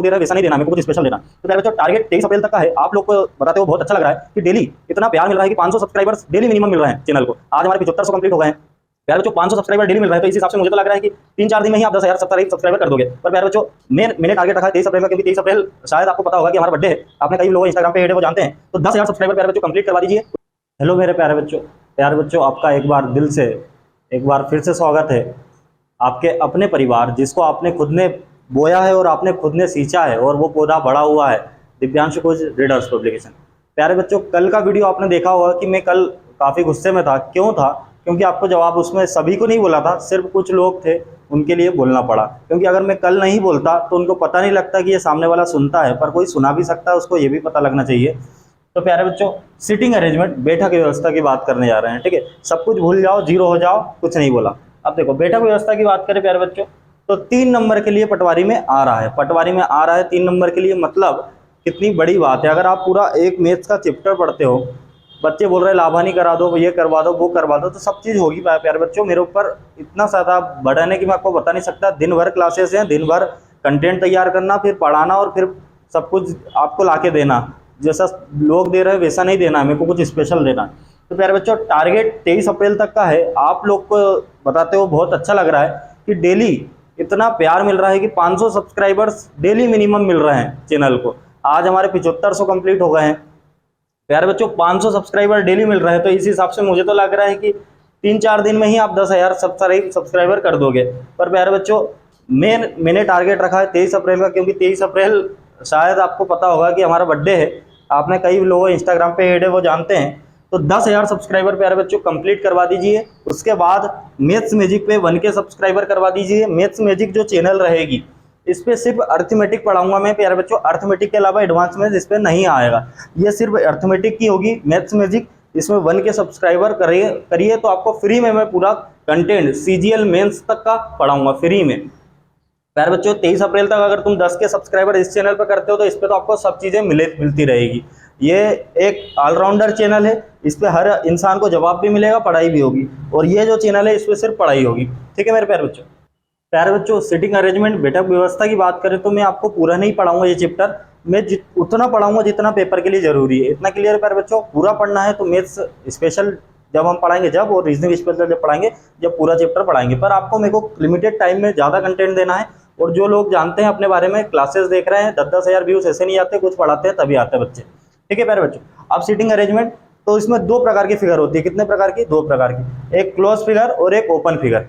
दे रहा है वैसा नहीं देना, मेरे को कुछ स्पेशल देना। तो प्यारे बच्चों टारगेट 23 अप्रैल तक का है। आप लोग को बताते हो बहुत अच्छा लग रहा है कि डेली इतना प्यार मिल रहा है कि 500 सब्सक्राइबर्स डेली मिनिमम मिल रहे हैं चैनल को। आज हमारे 7500 कंप्लीट हो गए हैं। प्यारे बच्चों 500 सब्सक्राइबर डेली मिल रहा है, तो इस हिसाब से मुझे तो लग रहा है कि 3-4 दिन में ही आप 10,000 सब्सक्राइबर कर दोगे। पर प्यारे बच्चों मैंने टारगेट रखा है 23 अप्रैल का, क्योंकि 23 अप्रैल शायद आपको पता होगा कि हमारा बर्थडे है। आपने कई लोग इंस्टाग्राम पे वो जानते हैं। तो 10,000 सब्सक्राइबर प्यारे बच्चों कंप्लीट करवा दीजिए। हेलो मेरे प्यारे बच्चों आपका एक बार दिल से एक बार फिर से स्वागत है आपके अपने परिवार, जिसको आपने खुद ने बोया है और आपने खुद ने सींचा है और वो पौधा बड़ा हुआ है, दिव्यांशु कुछ रीडर्स पब्लिकेशन। प्यारे बच्चों कल का वीडियो आपने देखा होगा कि मैं कल काफ़ी गुस्से में था। क्यों था? क्योंकि आपको जवाब उसमें सभी को नहीं बोला था, सिर्फ कुछ लोग थे उनके लिए बोलना पड़ा। क्योंकि अगर मैं कल नहीं बोलता तो उनको पता नहीं लगता कि ये सामने वाला सुनता है, पर कोई सुना भी सकता है, उसको ये भी पता लगना चाहिए। तो प्यारे बच्चों सिटिंग अरेंजमेंट, बैठक व्यवस्था की बात करने जा रहे हैं। ठीक है, सब कुछ भूल जाओ, जीरो हो जाओ, कुछ नहीं बोला। अब देखो बैठक व्यवस्था की बात करें प्यारे बच्चों, तो 3 नंबर के लिए पटवारी में आ रहा है। पटवारी में आ रहा है 3 नंबर के लिए, मतलब कितनी बड़ी बात है। अगर आप पूरा एक मैथ्स का चैप्टर पढ़ते हो, बच्चे बोल रहे हैं लाभानी करा दो, ये करवा दो, वो करवा दो, तो सब चीज़ होगी प्यारे बच्चों। मेरे ऊपर इतना ज़्यादा बढ़ाने की मैं आपको बता नहीं सकता। दिन भर क्लासेस हैं, दिन भर कंटेंट तैयार करना, फिर पढ़ाना और फिर सब कुछ आपको ला के देना। जैसा लोग दे रहे हैं वैसा नहीं देना, मेरे को कुछ स्पेशल देना। तो प्यारे बच्चों टारगेट 23 अप्रैल तक का है। आप लोग को बताते हो बहुत अच्छा लग रहा है कि डेली इतना प्यार मिल रहा है कि 500 सब्सक्राइबर्स डेली मिनिमम मिल रहे हैं चैनल को। आज हमारे 7500 कंप्लीट हो गए हैं। प्यारे बच्चों 500 सब्सक्राइबर डेली मिल रहे हैं, तो इस हिसाब से मुझे तो लग रहा है कि 3-4 दिन में ही आप 10,000 सब्सक्राइबर कर दोगे। पर प्यारे बच्चों मैंने टारगेट रखा है 23 अप्रैल का, क्योंकि 23 अप्रैल शायद आपको पता होगा कि हमारा बर्थडे है। आपने कई लोग इंस्टाग्राम पे ऐड है वो जानते हैं। तो 10,000 सब्सक्राइबर प्यारे बच्चों कंप्लीट करवा दीजिए। उसके बाद मैथ्स मैजिक पे 1K सब्सक्राइबर करवा दीजिए। मैथ्स मैजिक जो चैनल रहेगी, इस पे सिर्फ अर्थमेटिक पढ़ाऊंगा मैं प्यारे बच्चों। अर्थमेटिक के अलावा एडवांस में इस पे नहीं आएगा, ये सिर्फ अर्थमेटिक की होगी, मैथ्स मैजिक। इसमें 1K सब्सक्राइबर करिए तो आपको फ्री में मैं पूरा कंटेंट CGL मेंस तक का पढ़ाऊंगा फ्री में। प्यारे बच्चों 23 अप्रैल तक अगर तुम 10K सब्सक्राइबर इस चैनल पर करते हो तो इस पे तो आपको सब चीज़ें मिलती रहेगी। ये एक ऑलराउंडर चैनल है, इस पे हर इंसान को जवाब भी मिलेगा, पढ़ाई भी होगी। और ये जो चैनल है इस पे सिर्फ पढ़ाई होगी। ठीक है मेरे प्यारे बच्चों सिटिंग अरेंजमेंट, बैठक व्यवस्था की बात करें तो मैं आपको पूरा नहीं पढ़ाऊंगा ये चैप्टर। मैं उतना पढ़ाऊंगा जितना पेपर के लिए जरूरी है। इतना क्लियर है प्यारे बच्चों? पूरा पढ़ना है तो मैथ्स स्पेशल जब हम पढ़ाएंगे जब, और रीजनिंग स्पेशल जब पढ़ाएंगे जब पूरा चैप्टर पढ़ाएंगे। पर आपको मेरे को लिमिटेड टाइम में ज़्यादा कंटेंट देना है। और जो लोग जानते हैं अपने बारे में, क्लासेस देख रहे हैं, 10-10 हज़ार व्यूज ऐसे नहीं आते, कुछ पढ़ाते हैं तभी आते हैं बच्चे। ठीक है प्यारे बच्चों, अब सीटिंग अरेंजमेंट, तो इसमें 2 प्रकार की फिगर होती है। कितने प्रकार की? 2 प्रकार की, एक क्लोज फिगर और एक ओपन फिगर।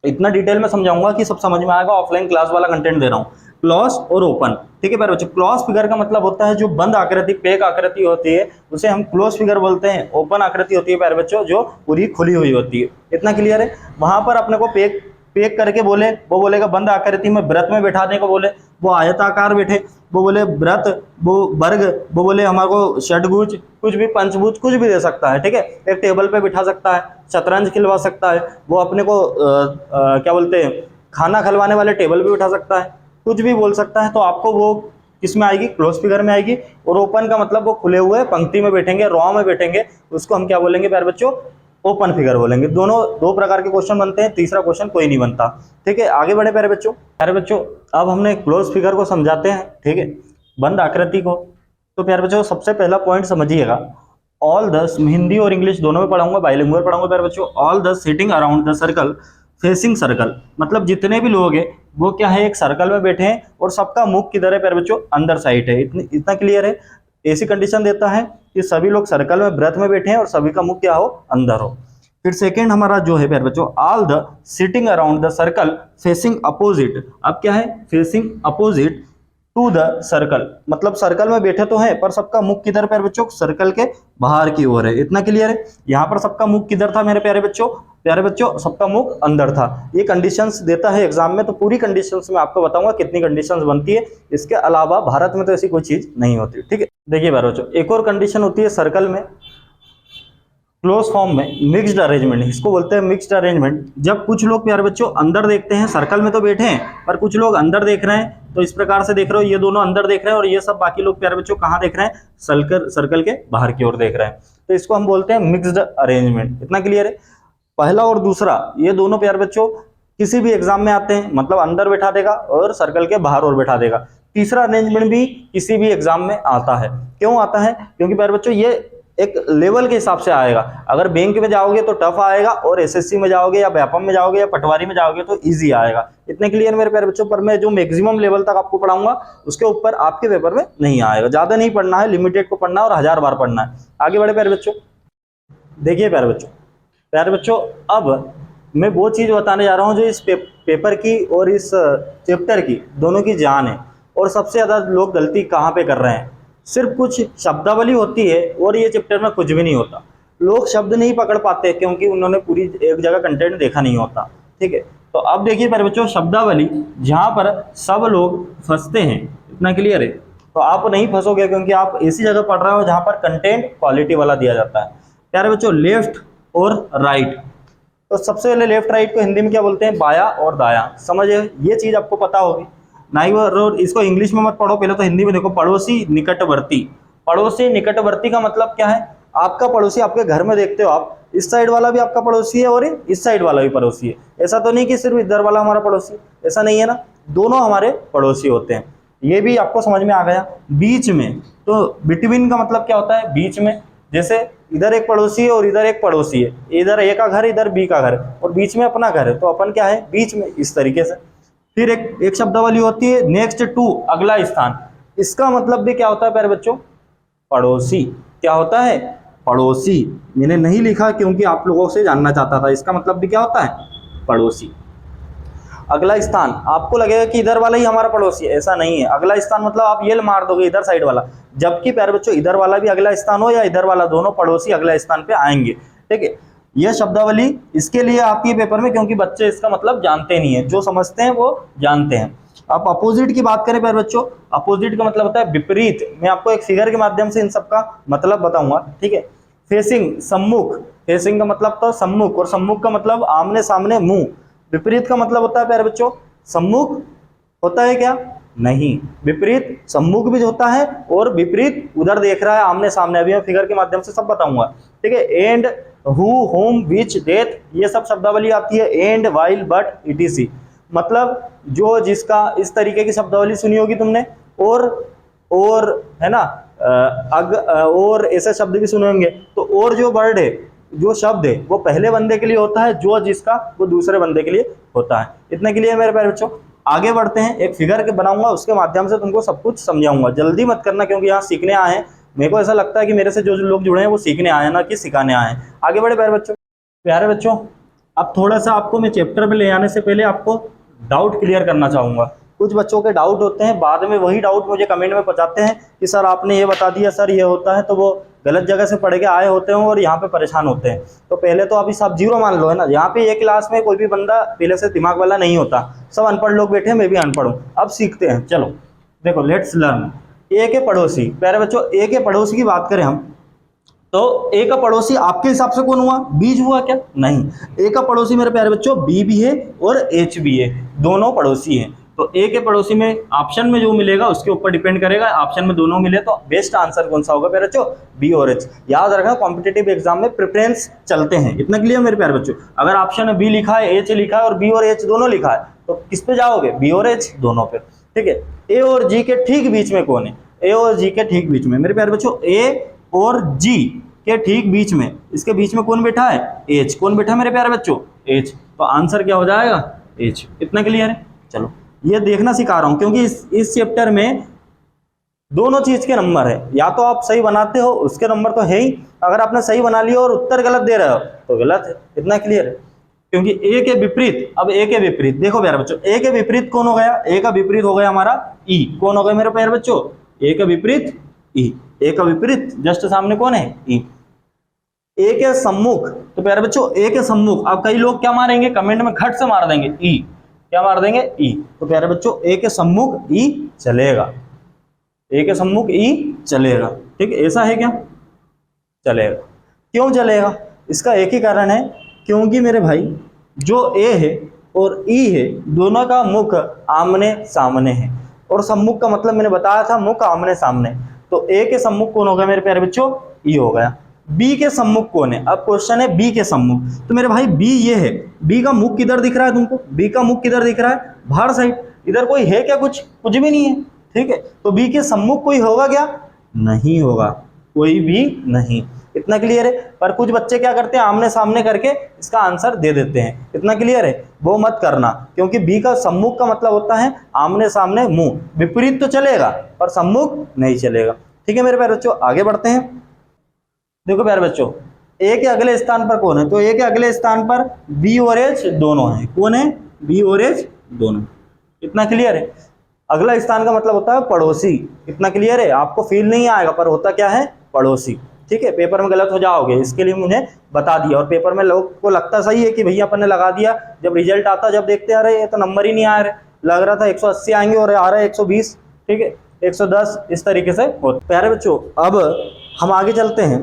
इतना डिटेल में समझाऊंगा कि सब समझ में आएगा। ऑफलाइन क्लास वाला कंटेंट दे रहा हूँ, क्लोज और ओपन। ठीक है प्यारे बच्चों, क्लोज फिगर का मतलब होता है जो बंद आकृति, पैक आकृति होती है, उसे हम क्लोज फिगर बोलते हैं। ओपन आकृति होती है प्यारे बच्चों जो पूरी खुली हुई होती है। इतना क्लियर है? वहां पर अपने को पैक करके बोले, वो बोलेगा बंद आकृति में व्रत में बैठाने को बोले, वो आयताकार बैठे, वो बोले व्रत, वो वर्ग, वो बोले हमारे को षटभुज, कुछ भी, पंचभुज, कुछ भी दे सकता है। ठीक है, एक टेबल पे बिठा सकता है, शतरंज खिलवा सकता है, वो अपने को क्या बोलते हैं, खाना खिलवाने वाले टेबल पे बिठा सकता है, कुछ भी बोल सकता है। तो आपको वो किस में आएगी? क्लोज फिगर में आएगी। और ओपन का मतलब वो खुले हुए पंक्ति में बैठेंगे, रॉ में बैठेंगे, उसको हम क्या बोलेंगे प्यारे बच्चों? ओपन फिगर बोलेंगे। दोनों 2 प्रकार के क्वेश्चन बनते हैं, तीसरा क्वेश्चन कोई नहीं बनता। ठीक है, आगे बढ़े प्यारे बच्चों अब हमने क्लोज फिगर को समझाते हैं। ठीक है, बंद आकृति को। तो प्यारे बच्चों सबसे पहला पॉइंट समझिएगा, ऑल द, हिंदी और इंग्लिश दोनों में पढ़ाऊंगा, बाइलिंगुअल पढ़ाऊंगा प्यारे बच्चों। All the sitting around the circle facing circle, मतलब जितने भी लोग हैं वो क्या है, एक सर्कल में बैठे हैं और सबका मुख किधर है प्यारे बच्चों? अंदर साइड है। इतना क्लियर है? ऐसी कंडीशन देता है कि सभी लोग सर्कल में व्रत में बैठे हैं और सभी का मुख क्या हो? अंदर हो। फिर सेकंड हमारा जो है प्यारे बच्चों, all the sitting around the circle facing opposite. अब क्या है? Facing opposite to the circle, मतलब सर्कल में बैठे तो है पर सबका मुख किधर प्यारे बच्चों? सर्कल के बाहर की ओर है। इतना क्लियर है? यहाँ पर सबका मुख किधर था मेरे प्यारे बच्चों सबका मुख अंदर था। ये कंडीशंस देता है एग्जाम में, तो पूरी कंडीशंस में आपको बताऊंगा कितनी कंडीशंस बनती है। इसके अलावा भारत में तो ऐसी कोई चीज नहीं होती। ठीक है, देखिए प्यारे बच्चों, एक और कंडीशन होती है सर्कल में, क्लोज फॉर्म में, मिक्स्ड अरेंजमेंट। इसको बोलते हैं मिक्स्ड अरेंजमेंट। जब कुछ लोग प्यारे बच्चों अंदर देखते हैं, सर्कल में तो बैठे हैं पर कुछ लोग अंदर देख रहे हैं, तो इस प्रकार से देख रहे हो, ये दोनों अंदर देख रहे हैं और ये सब बाकी लोग प्यारे बच्चों कहाँ देख रहे हैं? सर्कल के बाहर की ओर देख रहे हैं। तो इसको हम बोलते हैं मिक्स्ड अरेंजमेंट। इतना क्लियर है? पहला और दूसरा ये दोनों प्यारे बच्चों किसी भी एग्जाम में आते हैं, मतलब अंदर बैठा देगा और सर्कल के बाहर और बैठा देगा। तीसरा अरेंजमेंट भी किसी भी एग्जाम में आता है। क्यों आता है? क्योंकि प्यारे बच्चों ये एक लेवल के हिसाब से आएगा। अगर बैंक में जाओगे तो टफ आएगा, और एसएससी में जाओगे या व्यापम में जाओगे या पटवारी में जाओगे तो इजी आएगा। इतने क्लियर मेरे प्यारे बच्चों? पर मैं जो मैक्सिमम लेवल तक आपको पढ़ाऊंगा उसके ऊपर आपके पेपर में नहीं आएगा। ज्यादा नहीं पढ़ना है, लिमिटेड को पढ़ना है और 1000 बार पढ़ना है। आगे बढ़े प्यारे बच्चों। देखिए प्यारे बच्चों अब मैं वो चीज बताने जा रहा हूँ जो इस पेपर की और इस चैप्टर की दोनों की जान है। और सबसे ज्यादा लोग गलती कहाँ पे कर रहे हैं? सिर्फ कुछ शब्दावली होती है और ये चैप्टर में कुछ भी नहीं होता। लोग शब्द नहीं पकड़ पाते क्योंकि उन्होंने पूरी एक जगह कंटेंट देखा नहीं होता। ठीक है, तो अब देखिए प्यारे बच्चों, शब्दावली जहाँ पर सब लोग फंसते हैं, इतना क्लियर है? तो आप नहीं फंसोगे क्योंकि आप ऐसी जगह पढ़ रहे हो जहाँ पर कंटेंट क्वालिटी वाला दिया जाता है। प्यारे बच्चों, लेफ्ट और राइट, तो सबसे पहले लेफ्ट राइट को हिंदी में क्या बोलते हैं? बाया और दाया। समझे? ये चीज आपको पता होगी। नाइबर, इसको इंग्लिश में मत पढ़ो, पहले तो हिंदी में देखो। पड़ोसी निकटवर्ती, पड़ोसी निकटवर्ती का मतलब क्या है? आपका पड़ोसी, आपके घर में देखते हो आप, इस साइड वाला भी आपका पड़ोसी है और इस साइड वाला भी पड़ोसी है। ऐसा तो नहीं कि सिर्फ इधर वाला हमारा पड़ोसी, ऐसा नहीं है ना, दोनों हमारे पड़ोसी होते हैं। ये भी आपको समझ में आ गया। बीच में, तो बिटवीन का मतलब क्या होता है? बीच में। जैसे इधर एक पड़ोसी है और इधर एक पड़ोसी है, इधर ए का घर, इधर बी का घर, और बीच में अपना घर है, तो अपन क्या है? बीच में, इस तरीके से। फिर एक शब्दावली होती है नेक्स्ट टू, अगला स्थान। इसका मतलब भी क्या होता है प्यारे बच्चों? पड़ोसी। क्या होता है? पड़ोसी। मैंने नहीं लिखा क्योंकि आप लोगों से जानना चाहता था। इसका मतलब भी क्या होता है? पड़ोसी। अगला स्थान, आपको लगेगा कि इधर वाला ही हमारा पड़ोसी है, ऐसा नहीं है। अगला स्थान मतलब आप ये मार दोगे इधर साइड वाला, जबकि प्यारे बच्चों इधर वाला भी अगला स्थान हो या इधर वाला, दोनों पड़ोसी अगला स्थान पे आएंगे। ठीक है, यह शब्दावली इसके लिए आती है पेपर में क्योंकि बच्चे इसका मतलब जानते नहीं है, जो समझते हैं वो जानते हैं। अब अपोजिट की बात करें प्यारे बच्चों, अपोजिट का मतलब होता है विपरीत। मैं आपको एक फिगर के माध्यम से इन सबका मतलब बताऊंगा। ठीक है, फेसिंग, सम्मुख, फेसिंग का मतलब तो सम्मुख, और सम्मुख का मतलब आमने सामने, मुंह। विपरीत का मतलब होता है प्यारे बच्चों, सम्मुख होता है क्या? नहीं, विपरीत सम्मुख भी होता है और विपरीत उधर देख रहा है आमने सामने। अभी मैं फिगर के माध्यम से सब बताऊंगा। ठीक है, and, who, home, which, death, ये सब शब्दावली आती है। एंड, वाइल, बट, इटीसी, मतलब जो जिसका, इस तरीके की शब्दावली सुनी होगी तुमने। और है ना, और ऐसे शब्द भी सुने होंगे। तो और जो वर्ड है, जो शब्द है, वो पहले बंदे के लिए होता है, जो जिसका वो दूसरे बंदे के लिए होता है। इतने के लिए मेरे प्यारे बच्चों आगे बढ़ते हैं। एक फिगर के बनाऊंगा, उसके माध्यम से तुमको सब कुछ समझाऊंगा। जल्दी मत करना क्योंकि यहाँ सीखने आए हैं। मेरे को ऐसा लगता है कि मेरे से जो लोग जुड़े हैं वो सीखने आए हैं, ना कि सिखाने आए हैं। आगे बढ़े प्यारे बच्चों, अब थोड़ा सा आपको मैं चैप्टर में ले आने से पहले आपको डाउट क्लियर करना चाहूंगा। कुछ बच्चों के डाउट होते हैं, बाद में वही डाउट मुझे कमेंट में बताते हैं कि सर आपने ये बता दिया, सर ये होता है, तो वो गलत जगह से पढ़ के आए होते हैं और यहाँ पे परेशान होते हैं। तो पहले तो अभी सब जीरो मान लो, है ना। यहाँ पे एक क्लास में कोई भी बंदा पहले से दिमाग वाला नहीं होता, सब अनपढ़ लोग बैठे हैं, मैं भी अनपढ़ हूँ। अब सीखते हैं, चलो देखो, लेट्स लर्न। ए के पड़ोसी, प्यारे बच्चों ए के पड़ोसी की बात करें हम, तो ए का पड़ोसी आपके हिसाब से कौन हुआ? बीज हुआ क्या? नहीं, ए का पड़ोसी मेरे प्यारे बच्चों बी भी है और एच भी है, दोनों पड़ोसी हैं। तो ए के पड़ोसी में ऑप्शन में जो मिलेगा उसके ऊपर डिपेंड करेगा। ऑप्शन में दोनों मिले तो बेस्ट आंसर कौन सा होगा प्यारे बच्चों? बी और एच। याद रखना, कॉम्पिटिटिव एग्जाम में प्रेफरेंस चलते हैं। इतना क्लियर मेरे प्यारे बच्चों? अगर ऑप्शन में बी लिखा है, एच लिखा है और बी और एच दोनों लिखा है, तो किस पे जाओगे? बी और एच दोनों पे। ठीक है, ए और जी के ठीक बीच में कौन है? ए और जी के ठीक बीच में मेरे प्यारे बच्चों, ए और जी के ठीक बीच में, इसके बीच में कौन बैठा है? एच। कौन बैठा है मेरे प्यारे बच्चों? एच। तो आंसर क्या हो जाएगा? एच। इतना क्लियर है? चलो, ये देखना सिखा रहा हूं क्योंकि इस चैप्टर में दोनों चीज के नंबर है। या तो आप सही बनाते हो, उसके नंबर तो है ही। अगर आपने सही बना लिया और उत्तर गलत दे रहे हो तो गलत है। इतना क्लियर है? क्योंकि ए के विपरीत, अब ए के विपरीत देखो प्यारे बच्चों, ए के विपरीत कौन हो गया? ए का विपरीत हो गया हमारा ई। कौन हो गया मेरे प्यारे बच्चों? ए का विपरीत ई। ए का विपरीत जस्ट सामने कौन है? ई। ए के सम्मुख, तो प्यारे बच्चों ए के सम्मुख, अब कई लोग क्या मारेंगे कमेंट में, खट से मार देंगे ई। क्या मार देंगे? ई। तो प्यारे बच्चों ए के सम्मुख ई चलेगा, ए के सम्मुख ई चलेगा। ठीक है, ऐसा है क्या? चलेगा। क्यों चलेगा? इसका एक ही कारण है, क्योंकि मेरे भाई जो ए है और ई है, दोनों का मुख आमने सामने है। और सम्मुख का मतलब मैंने बताया था, मुख आमने सामने। तो ए के सम्मुख कौन हो गया मेरे प्यारे बच्चों? ई हो गया। बी के सम्मुख कौन है? अब क्वेश्चन है बी के सम्मुख। तो मेरे भाई बी ये है, बी का मुख किधर दिख रहा है तुमको? बी का मुख किधर दिख रहा है? बाहर साइड। इधर कोई है क्या? कुछ भी नहीं है। ठीक है, तो बी के सम्मुख कोई होगा क्या? नहीं होगा, कोई भी नहीं। इतना क्लियर है। पर कुछ बच्चे क्या करते हैं, आमने सामने करके इसका आंसर दे देते हैं। इतना क्लियर है, वो मत करना, क्योंकि बी का सम्मुख का मतलब होता है आमने सामने मुंह, विपरीत तो चलेगा पर सम्मुख नहीं चलेगा। ठीक है मेरे प्यारे बच्चों, आगे बढ़ते हैं। देखो प्यारे बच्चों, ए के अगले स्थान पर कौन है? तो ए के अगले स्थान पर बी और एच दोनों है। कौन है? बी और एच दोनों। इतना क्लियर है। अगला स्थान का मतलब होता है पड़ोसी। इतना क्लियर है, आपको फील नहीं आएगा पर होता क्या है? पड़ोसी। ठीक है, पेपर में गलत हो जाओगे इसके लिए मुझे बता दिया। और पेपर में लोगों को लगता सही है कि भैया अपन ने लगा दिया, जब रिजल्ट आता जब देखते आ रहे ये तो नंबर ही नहीं आ रहे, लग रहा था 180 आएंगे और आ रहा है 120, ठीक है 110, इस तरीके से होता। प्यारे बच्चों अब हम आगे चलते हैं।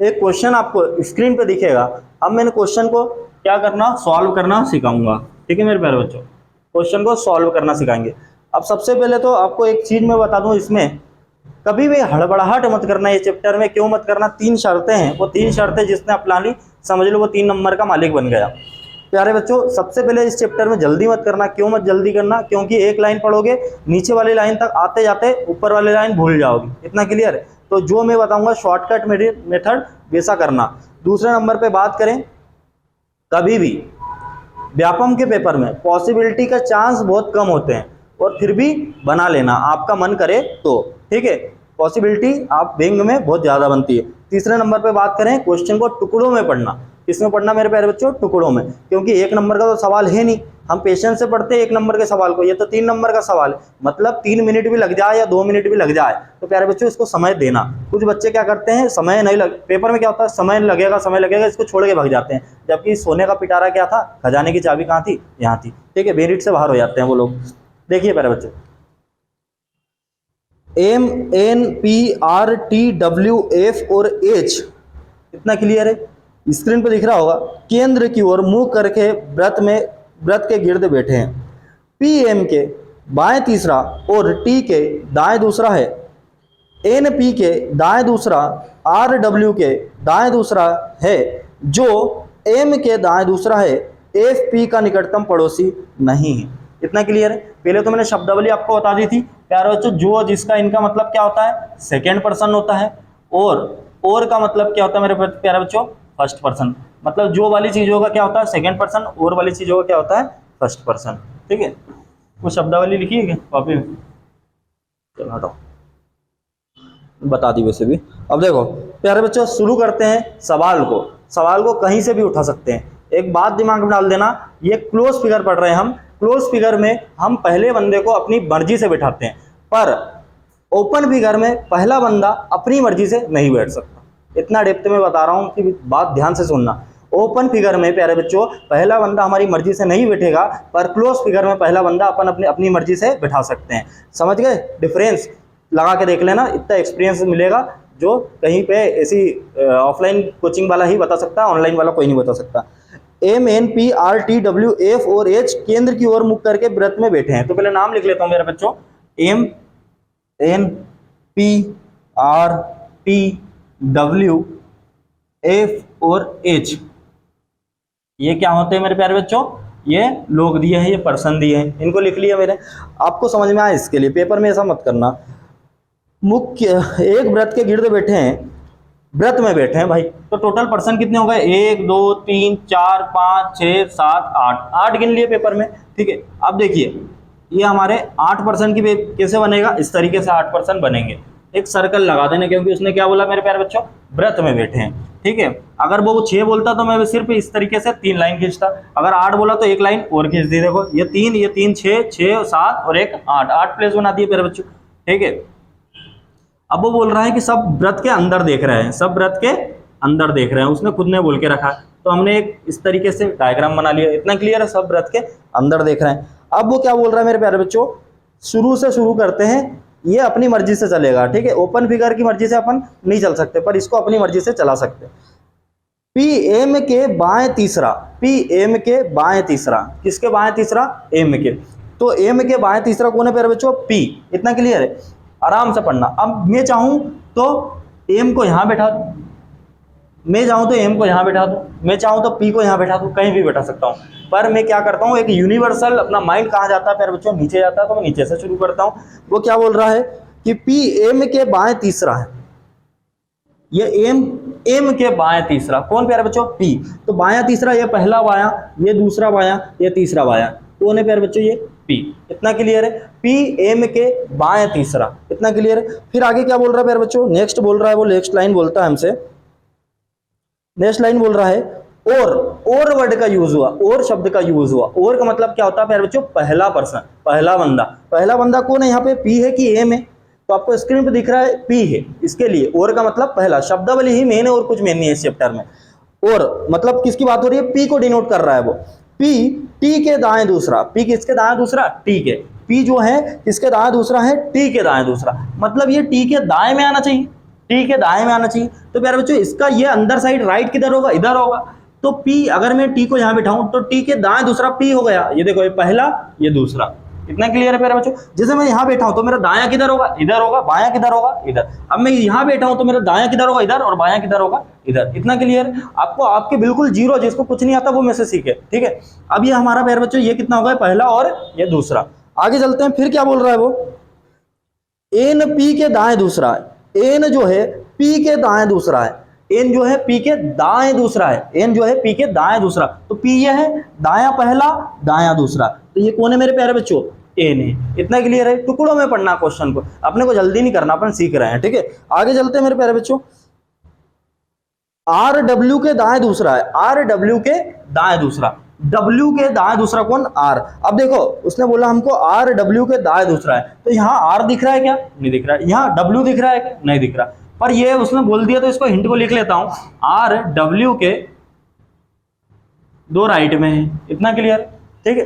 एक क्वेश्चन आपको स्क्रीन पे दिखेगा। अब मैंने क्वेश्चन को क्या करना, सॉल्व करना सिखाऊंगा। ठीक है मेरे प्यारे बच्चों, क्वेश्चन को सॉल्व करना सिखाएंगे। अब सबसे पहले तो आपको एक चीज मैं बता दूं, इसमें कभी भी हड़बड़ाहट मत करना। ये चैप्टर में क्यों मत करना? 3 शर्तें हैं, वो 3 शर्तें जिसने अपना ली समझ लो वो 3 नंबर का मालिक बन गया। प्यारे बच्चों सबसे पहले इस चैप्टर में जल्दी मत करना। क्यों मत जल्दी करना? क्योंकि एक लाइन पढ़ोगे, नीचे वाली लाइन तक आते जाते ऊपर वाली लाइन भूल जाओगी। इतना क्लियर है? तो जो मैं बताऊंगा शॉर्टकट मेथड वैसा करना। दूसरे नंबर पे बात करें, कभी भी व्यापम के पेपर में पॉसिबिलिटी का चांस बहुत कम होते हैं और फिर भी बना लेना आपका मन करे तो। ठीक है, पॉसिबिलिटी आप बेंग में बहुत ज़्यादा बनती है। तीसरे नंबर पे बात करें, क्वेश्चन को टुकड़ों में पढ़ना। किसमें पढ़ना मेरे प्यारे बच्चों? टुकड़ों में, क्योंकि 1 नंबर का तो सवाल है नहीं। हम पेशेंस से पढ़ते हैं 1 नंबर के सवाल को, ये तो 3 नंबर का सवाल है, मतलब 3 मिनट भी लग जाए या 2 मिनट भी लग जाए तो प्यारे बच्चों इसको समय देना। कुछ बच्चे क्या करते हैं, समय नहीं लग, पेपर में क्या होता है समय लगेगा इसको छोड़ के भाग जाते हैं, जबकि सोने का पिटारा क्या था, खजाने की चाबी कहाँ थी? यहाँ थी। ठीक है, मेरिट से बाहर हो जाते हैं वो लोग। देखिए प्यारे बच्चों, MNPRTWF और H, इतना क्लियर है? स्क्रीन पर दिख रहा होगा। केंद्र की ओर मुंह करके व्रत के गिर्द बैठे हैं। PM के बाएं तीसरा और T के दाएं दूसरा है। NP के दाएं दूसरा, RW के दाएं दूसरा है। जो M के दाएं दूसरा है, FP का निकटतम पड़ोसी नहीं है। इतना क्लियर है? पहले तो मैंने शब्दावली आपको बता दी थी प्यारे बच्चों, जो जिसका इनका मतलब क्या होता है? सेकेंड पर्सन होता है। और का मतलब क्या होता है मेरे प्यारे बच्चों? First person. मतलब जो वाली चीजों का क्या होता है? सेकेंड पर्सन, और वाली चीजों का क्या होता है? First person. ठीक है, वो शब्दावली लिखी है क्या कॉपी में? चलो हटाओ, बता दी वैसे भी। अब देखो प्यारे बच्चों, शुरू करते हैं सवाल को। सवाल को कहीं से भी उठा सकते हैं। एक बात दिमाग में डाल देना, ये क्लोज फिगर पढ़ रहे हैं हम। क्लोज फिगर में हम पहले बंदे को अपनी मर्जी से बैठाते हैं, पर ओपन फिगर में पहला बंदा अपनी मर्जी से नहीं बैठ सकता। इतना डेप्थ में बता रहा हूं कि बात ध्यान से सुनना। ओपन फिगर में प्यारे बच्चों पहला बंदा हमारी मर्जी से नहीं बैठेगा, पर क्लोज फिगर में पहला बंदा अपनी मर्जी से बैठा सकते हैं। समझ गए डिफरेंस? लगा के देख लेना, इतना एक्सपीरियंस मिलेगा जो कहीं पे ऐसी ऑफलाइन कोचिंग वाला ही बता सकता है, ऑनलाइन वाला कोई नहीं बता सकता। MNPRTWF और H केंद्र की ओर मुख करके व्रत में बैठे हैं। तो पहले नाम लिख लेता हूं मेरे बच्चों, MNPRTWF और H, ये क्या होते हैं मेरे प्यारे बच्चों? ये लोग दिए हैं, ये पर्सन दिए हैं, इनको लिख लिया मैंने। आपको समझ में आया इसके लिए, पेपर में ऐसा मत करना। मुख्य एक व्रत के गिर्द बैठे हैं, व्रत में बैठे हैं भाई, तो टोटल पर्सन कितने हो गए? 1 2 3 4 5 6 7 8, 8 गिन लिए पेपर में। ठीक है, अब देखिए ये हमारे 8 पर्सन की कैसे बनेगा? इस तरीके से 8 पर्सन बनेंगे। एक सर्कल लगा देना, क्योंकि उसने क्या बोला मेरे प्यारे बच्चों? व्रत में बैठे हैं। ठीक है, अगर वो 6 बोलता तो मैं सिर्फ इस तरीके से 3 लाइन खींचता। अगर 8 बोला तो 1 लाइन और खींच दी। देखो ये 3 6 6 7 और 1 8, 8 प्लेस बना दिए मेरे बच्चों। ठीक है, अब वो बोल रहा है कि सब व्रत के अंदर देख रहे हैं, सब व्रत के अंदर देख रहे हैं, उसने खुद ने बोल के रखा है। तो हमने एक इस तरीके से डायग्राम बना लिया। इतना क्लियर है? सब व्रत के अंदर देख रहे हैं। अब वो क्या बोल रहा है मेरे प्यारे बच्चों? शुरू से शुरू करते हैं, ये अपनी मर्जी से चलेगा। ठीक है, ओपन फिगर की मर्जी से अपन नहीं चल सकते, पर इसको अपनी मर्जी से चला सकते। PM के बाएं तीसरा, PM के बाएं तीसरा, किसके बाएं तीसरा? M के। तो M के बाएं तीसरा कौन है प्यारे बच्चों? P। इतना क्लियर है? आराम से पढ़ना। अब मैं चाहूं तो M को यहां बैठा दूं, मैं चाहूँ तो एम को यहाँ बैठा दूँ, मैं चाहूँ तो पी को यहाँ बैठा दूँ, कहीं भी बैठा सकता हूँ। पर मैं क्या करता हूँ, एक यूनिवर्सल अपना माइंड कहाँ जाता है प्यारे बच्चों, नीचे जाता है। तो मैं नीचे से शुरू करता हूँ। वो क्या बोल रहा है कि पी एम के बाएं तीसरा है। ये एम के बाएं तीसरा कौन प्यारे बच्चों, पी। तो बायां तीसरा, ये पहला बायां, ये दूसरा बायां, ये तीसरा बायां, कौन है प्यारे बच्चों, ये पी। इतना क्लियर है, पी एम के बाएं तीसरा, इतना क्लियर है। फिर आगे क्या बोल रहा है प्यारे बच्चों, नेक्स्ट बोल रहा है, वो नेक्स्ट लाइन बोलता है हमसे, नेक्स्ट लाइन बोल रहा है और वर्ड का यूज हुआ, और शब्द का यूज हुआ। और का मतलब क्या होता है प्यारे बच्चों, पहला पर्सन, पहला बंदा। पहला बंदा कौन है यहाँ पे, पी है कि एम है। तो आपको स्क्रीन पे दिख रहा है पी है, इसके लिए और का मतलब पहला। शब्दावली ही मेन है और कुछ मेन नहीं है इस चैप्टर में। और मतलब किसकी बात हो रही है, पी को डिनोट कर रहा है वो। पी टी के दाएं दूसरा, पी किसके दाएं दूसरा, टी के। पी जो है किसके दाएं दूसरा है, टी के दाएं दूसरा। मतलब ये टी के दाएं में आना चाहिए, टी के दाएं में आना चाहिए। तो प्यारे बच्चों इसका ये अंदर साइड राइट किधर होगा, इधर होगा। तो पी, अगर मैं टी को यहां बिठाऊं तो टी के दाएं दूसरा पी हो गया। ये देखो, ये पहला, ये दूसरा। इतना क्लियर है प्यारे बच्चों। जैसे मैं यहां बैठा हूं तो मेरा दायां किधर होगा, इधर होगा। बायां किधर होगा, इधर। अब मैं यहां बैठा हूं तो मेरा दायां किधर होगा, इधर, और बायां किधर होगा, इधर। इतना क्लियर है आपको। आपके बिल्कुल जीरो, जिसको कुछ नहीं आता वो में से सीखे, ठीक है। अब ये हमारा प्यारे बच्चों ये कितना होगा, पहला और ये दूसरा। आगे चलते हैं, फिर क्या बोल रहा है वो, एन पी के दाएं दूसरा है। एन जो है पी के दाएं दूसरा है। एन जो है पी के दाएं दूसरा है। एन जो है पी के दाएं दूसरा। तो पी ये है, दायां पहला, दायां दूसरा। तो ये कौन है मेरे प्यारे बच्चों, एन है। इतना क्लियर है। टुकड़ों में पढ़ना क्वेश्चन को, अपने को जल्दी नहीं करना, अपन सीख रहे हैं, ठीक है। आगे चलते हैं मेरे प्यारे बच्चों। आर डब्ल्यू के दाएं दूसरा है। आर डब्ल्यू के दाएं दूसरा। डब्ल्यू के दाएं दूसरा कौन, आर। अब देखो उसने बोला हमको आर डब्ल्यू के दाएं दूसरा है। तो यहाँ आर दिख रहा है क्या, नहीं दिख रहा है। यहाँ डब्ल्यू दिख रहा है क्या, नहीं दिख रहा। पर ये उसने बोल दिया तो इसको हिंट को लिख लेता हूं, आर डब्ल्यू के दो राइट में है। इतना क्लियर, ठीक है।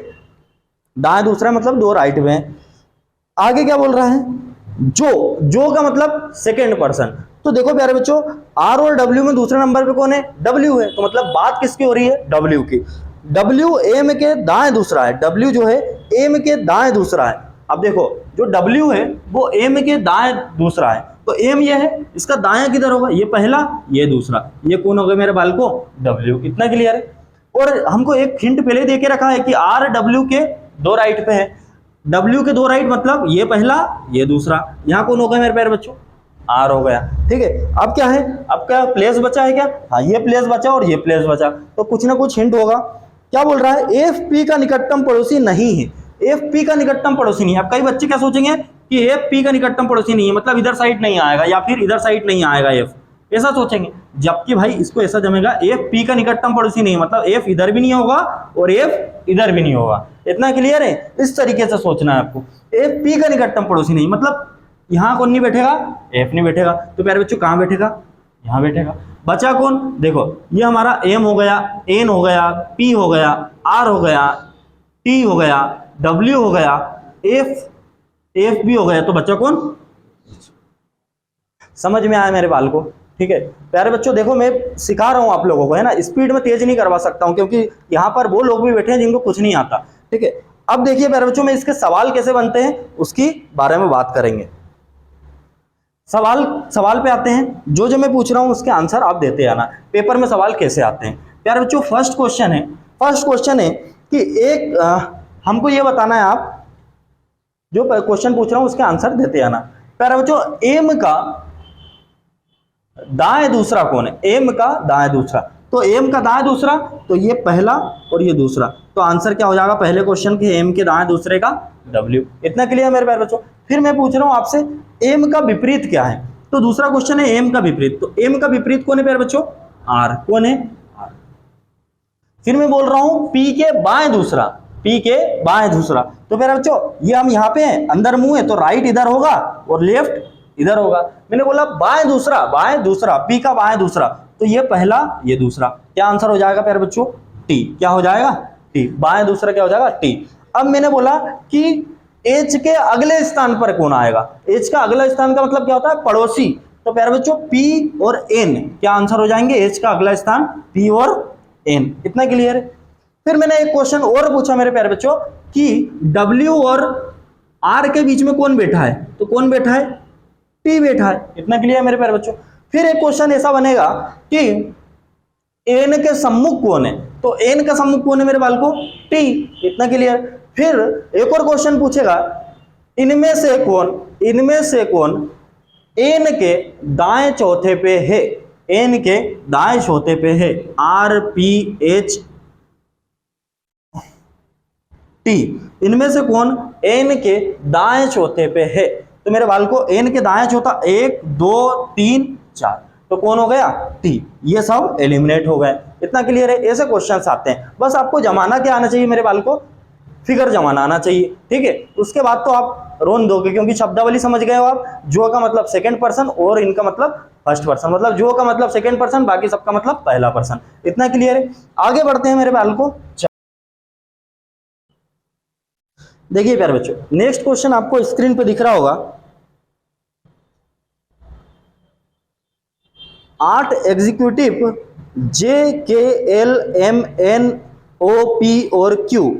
दाएं दूसरा मतलब दो राइट में है। आगे क्या बोल रहा है, जो का मतलब सेकेंड पर्सन। तो देखो प्यारे बच्चों, आर और डब्ल्यू में दूसरे नंबर पे कौन है, डब्ल्यू है। तो मतलब बात किसकी हो रही है, डब्ल्यू की। डब्ल्यू एम के दाएं दूसरा है। डब्ल्यू जो है एम के दाएं दूसरा है। अब देखो जो डब्ल्यू है वो एम के दाएं दूसरा है। तो एम ये है, इसका दायां किधर होगा, ये पहला, ये दूसरा। ये कौन हो गया मेरे बाल को, डब्ल्यू। इतना क्लियर है। और हमको एक हिंट पहले दे के रखा है कि आर डब्ल्यू के दो राइट पे है। डब्ल्यू के दो राइट मतलब ये पहला, ये दूसरा। यहाँ कौन हो गया मेरे प्यारे बच्चों, आर हो गया, ठीक है। अब क्या है, अब क्या प्लेस बचा है क्या, हाँ ये प्लेस बचा और ये प्लेस बचा। तो कुछ ना कुछ हिंट होगा। क्या बोल रहा है, एफ पी का निकटतम पड़ोसी नहीं है। एफ पी का निकटतम पड़ोसी नहीं है। अब कई बच्चे क्या सोचेंगे कि एफ पी का निकटतम पड़ोसी नहीं है, मतलब इधर साइड नहीं आएगा या फिर इधर साइड नहीं आएगा एफ, ऐसा सोचेंगे। जबकि भाई इसको ऐसा जमेगा, एफ पी का निकटतम पड़ोसी नहीं है मतलब एफ इधर भी नहीं होगा और एफ इधर भी नहीं होगा। इतना क्लियर है। इस तरीके से सोचना है आपको। एफ पी का निकटतम पड़ोसी नहीं मतलब यहां कौन नहीं बैठेगा, एफ नहीं बैठेगा। तो प्यारे बच्चों कहां बैठेगा, यहां बैठेगा। बचा कौन, देखो ये हमारा एम हो गया, एन हो गया, पी हो गया, आर हो गया, टी हो गया, डब्ल्यू हो गया, एफ भी हो गया। तो बच्चा कौन, समझ में आया मेरे बाल को, ठीक है। प्यारे बच्चों देखो मैं सिखा रहा हूं आप लोगों को, है ना। स्पीड में तेज नहीं करवा सकता हूं क्योंकि यहां पर वो लोग भी बैठे हैं जिनको कुछ नहीं आता, ठीक है। अब देखिए प्यारे बच्चों, मैं इसके सवाल कैसे बनते हैं उसकी बारे में बात करेंगे। सवाल पे आते हैं। जो मैं पूछ रहा हूं उसके आंसर आप देते आना। पेपर में सवाल कैसे आते हैं प्यारे बच्चों, फर्स्ट क्वेश्चन है कि एक हमको ये बताना है, आप जो क्वेश्चन पूछ रहा हूं उसके आंसर देते आना। प्यारे बच्चों एम का दाएं दूसरा कौन है, एम का दाएं दूसरा। तो एम का दाएं दूसरा, तो ये पहला और ये दूसरा। तो आंसर क्या हो जाएगा पहले क्वेश्चन के, एम के दाएं दूसरे का डब्ल्यू। इतना क्लियर मेरे प्यारे बच्चों। फिर मैं पूछ रहा हूं आपसे एम का विपरीत क्या है। तो दूसरा क्वेश्चन है एम का विपरीत। तो एम का विपरीत कौन है प्यारे बच्चों, आर। कौन है, आर। फिर मैं बोल रहा हूं पी के बाएं दूसरा, पी के बाएं दूसरा। तो प्यारे बच्चों ये हम यहाँ पे हैं, अंदर मुंह है तो राइट इधर होगा और लेफ्ट इधर होगा। मैंने बोला बाएं दूसरा, पी का बाएं दूसरा। तो ये पहला, ये दूसरा। क्या आंसर हो जाएगा प्यारे बच्चों, टी। क्या हो जाएगा, टी। बाएं दूसरा क्या हो जाएगा, टी। अब मैंने बोला कि एच के अगले स्थान पर कौन आएगा। एच का अगला स्थान का मतलब क्या होता है, पड़ोसी। तो प्यारे बच्चों पी और एन क्या आंसर हो जाएंगे, एच का अगला स्थान पी और एन। इतना क्लियर है। फिर मैंने एक क्वेश्चन और पूछा मेरे प्यारे बच्चों कि डब्ल्यू और आर के बीच में कौन बैठा है। तो कौन बैठा है, टी बैठा है। इतना क्लियर मेरे प्यारे बच्चों। फिर एक क्वेश्चन ऐसा बनेगा कि एन के सम्मुख कौन है, तो एन का सम्मुख कौन है मेरे बाल को, टी। इतना क्लियर। फिर एक और क्वेश्चन पूछेगा, इनमें से कौन एन के दाएं चौथे पे है, एन के दाएं चौथे पे है, आर पी एच टी, इनमें से कौन एन के दाएं चौथे पे है। तो मेरे बाल को एन के दाएं चौथा 1 2 3 4, तो कौन हो गया, टी। ये सब एलिमिनेट हो गए। इतना क्लियर है। ऐसे क्वेश्चंस आते हैं, बस आपको जमाना क्या आना चाहिए मेरे बाल को, फिगर जमाना आना चाहिए, ठीक है। उसके बाद तो आप रोन दोगे, क्योंकि शब्दावली समझ गए हो आप। जो का मतलब सेकंड पर्सन और इनका मतलब फर्स्ट पर्सन, मतलब जो का मतलब सेकंड पर्सन, बाकी सबका मतलब पहला पर्सन। इतना क्लियर है। आगे बढ़ते हैं मेरे बाल को। देखिए प्यारे बच्चों, नेक्स्ट क्वेश्चन आपको स्क्रीन पे दिख रहा होगा। 8 executive J K L M N O P और क्यू,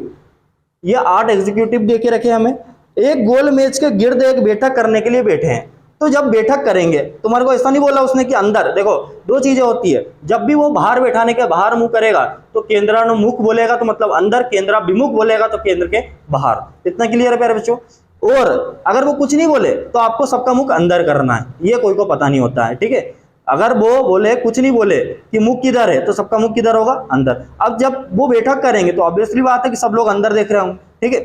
ये 8 एग्जीक्यूटिव दे के रखे हमें। एक गोल मेज के गिर्द एक बैठक करने के लिए बैठे हैं। तो जब बैठक करेंगे, तुम्हारे को ऐसा नहीं बोला उसने कि अंदर, देखो दो चीजें होती है। जब भी वो बाहर बैठाने के बाहर मुंह करेगा तो केंद्रानुमुख बोलेगा, तो मतलब अंदर, केंद्राभिमुख बोलेगा तो केंद्र के बाहर। इतना क्लियर है प्यारे बच्चों। और अगर वो कुछ नहीं बोले तो आपको सबका मुख अंदर करना है, ये कोई को पता नहीं होता है, ठीक है। अगर वो बोले, कुछ नहीं बोले कि मुख किधर है, तो सबका मुख किधर होगा, अंदर। अब जब वो बैठक करेंगे तो ऑब्वियसली बात है कि सब लोग अंदर देख रहे होंगे, ठीक है।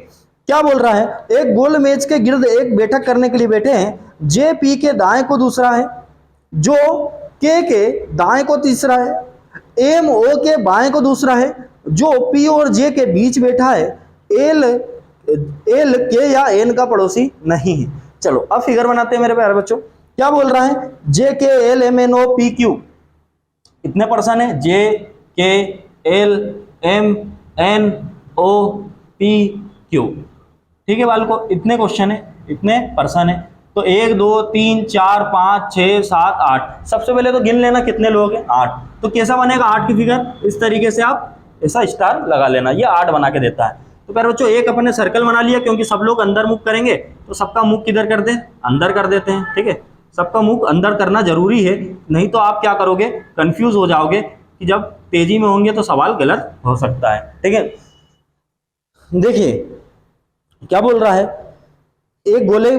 क्या बोल रहा है, एक गोल मेज के गिर्द एक बैठक करने के लिए बैठे हैं। जे पी के दाएं को दूसरा है, जो के दाएं को तीसरा है, एम ओ के बाएं को दूसरा है, जो पी और जे के बीच बैठा है, एल के या एन का पड़ोसी नहीं है। चलो अब फिगर बनाते हैं मेरे प्यारे बच्चों। क्या बोल रहा है, J K L M N O P Q, इतने पर्सन है, J K L M N O P Q, ठीक है। बाल को इतने क्वेश्चन है, इतने पर्सन है। तो 1 2 3 4 5 6 7 8, सबसे पहले तो गिन लेना कितने लोग हैं, 8। तो कैसा बनेगा 8 की फिगर, इस तरीके से आप ऐसा स्टार लगा लेना, ये 8 बना के देता है। तो प्यारे बच्चों एक अपने सर्कल बना लिया, क्योंकि सब लोग अंदर मुख करेंगे तो सबका मुख किधर कर दें, अंदर कर देते हैं, ठीक है। सबका मुख अंदर करना जरूरी है, नहीं तो आप क्या करोगे, कंफ्यूज हो जाओगे कि जब तेजी में होंगे तो सवाल गलत हो सकता है, ठीक है। देखिए क्या बोल रहा है, एक गोले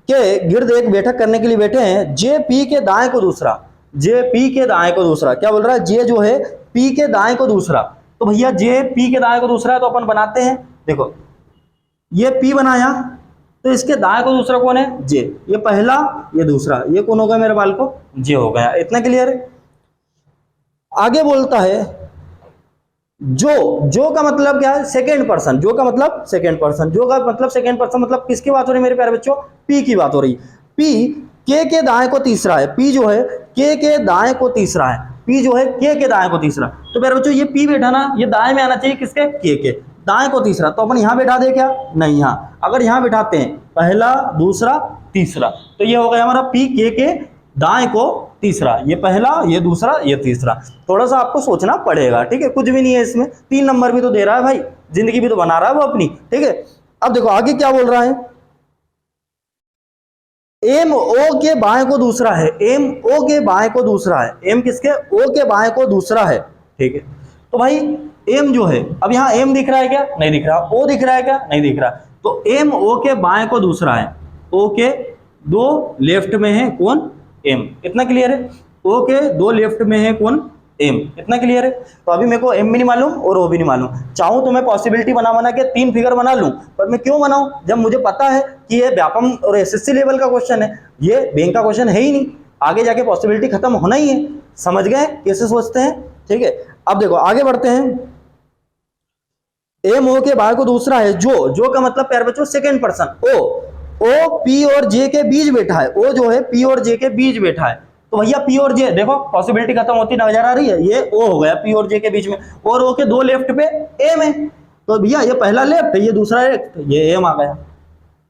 के गिर्द एक बैठक करने के लिए बैठे हैं। जे पी के दाएं को दूसरा, जे पी के दाएं को दूसरा, क्या बोल रहा है, जे जो है पी के दाएं को दूसरा। तो भैया जे पी के दाएं को दूसरा है, तो अपन बनाते हैं। देखो ये पी बनाया, तो इसके दाएं को दूसरा कौन है, जे। ये पहला, ये दूसरा, ये कौन हो गया मेरे बाल को, जे हो गया। इतना क्लियर है। आगे बोलता है, जो का मतलब क्या है, सेकेंड पर्सन। जो का मतलब सेकेंड पर्सन, जो का मतलब सेकेंड पर्सन, मतलब किसकी बात हो रही है मेरे प्यारे बच्चों, पी की बात हो रही। पी के दाएं को तीसरा है, पी जो है के दाएं को तीसरा है, पी जो है के दाएं को तीसरा। तो प्यारे बच्चों ये पी बैठा ना, ये दाएं में आना चाहिए किसके, के दाएं को तीसरा। तो अपन यहां बैठा दे क्या, नहीं, यहाँ अगर यहां बैठाते हैं पहला दूसरा तीसरा, तो ये हो गया हमारा पी के दाएं को तीसरा, ये पहला, ये दूसरा, ये तीसरा। थोड़ा सा आपको सोचना पड़ेगा, ठीक है। कुछ भी नहीं है इसमें, 3 नंबर भी तो दे रहा है भाई, जिंदगी भी तो बना रहा है वो अपनी, ठीक है। अब देखो आगे क्या बोल रहा है, एम ओ के बाएं को दूसरा है, एम ओ के बाएं को दूसरा है, एम किसके, ओ के बाएं को दूसरा है, ठीक है। तो भाई एम जो है, अब यहाँ एम दिख रहा है क्या, नहीं दिख रहा, ओ दिख रहा है क्या, नहीं दिख रहा। तो एम ओ के बाएं को दूसरा है, ओ के 2 लेफ्ट में है कौन, एम। इतना क्लियर है। ओ के 2 लेफ्ट में है कौन, एम। इतना क्लियर है। तो अभी मेरे को एम भी नहीं मालूम और ओ भी नहीं मालूम। चाहूं तो मैं पॉसिबिलिटी बना के 3 फिगर बना लूं, पर मैं क्यों बनाऊं जब मुझे पता है कि ये व्यापम और एसएससी लेवल का क्वेश्चन है, ये बैंक का क्वेश्चन है ही नहीं। आगे जाके पॉसिबिलिटी खत्म होना ही है। समझ गए कैसे सोचते हैं, ठीक है। अब देखो आगे बढ़ते हैं। एम ओ के बाएं को दूसरा है, जो का मतलब प्यारे बच्चों सेकेंड पर्सन, ओ पी और जे के बीच बैठा है, ओ जो है पी और जे के बीच बैठा है। तो भैया पी और जे, देखो पॉसिबिलिटी खत्म होती नजर आ रही है, ये ओ हो गया पी और जे के बीच में, और ओ के 2 लेफ्ट पे एम है। तो भैया ये पहला लेफ्ट है, ये दूसरा लेफ्ट, ये एम आ गया।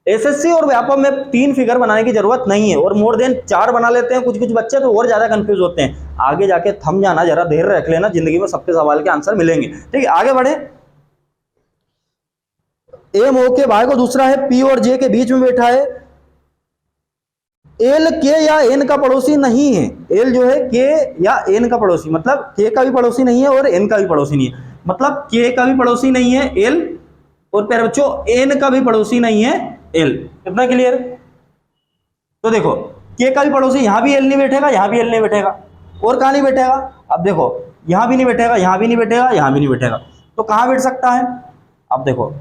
एसएससी और व्यापम में 3 फिगर बनाने की जरूरत नहीं है, और मोर देन 4 बना लेते हैं कुछ बच्चे, तो और ज्यादा कंफ्यूज होते हैं। आगे जाके थम जाना, जरा देर रख लेना, जिंदगी में सबके सवाल के आंसर मिलेंगे, ठीक है। आगे बढ़े। एम ओ के बाएं को दूसरा है, पी और जे के बीच में बैठा है, एल के या एन का पड़ोसी नहीं है। एल जो है के या एन का पड़ोसी, मतलब के का भी पड़ोसी नहीं है और एन का भी पड़ोसी नहीं है। मतलब के का भी पड़ोसी नहीं है एल, और प्यारे बच्चों एन का भी पड़ोसी नहीं है एल। कितना क्लियर? तो देखो के का भी पड़ोसी, यहां भी एल नहीं बैठेगा, यहां भी एल नहीं बैठेगा, और कहां नहीं बैठेगा? अब देखो यहां भी नहीं बैठेगा, यहां भी नहीं बैठेगा, यहां भी नहीं बैठेगा, तो कहां बैठ सकता है? अब देखो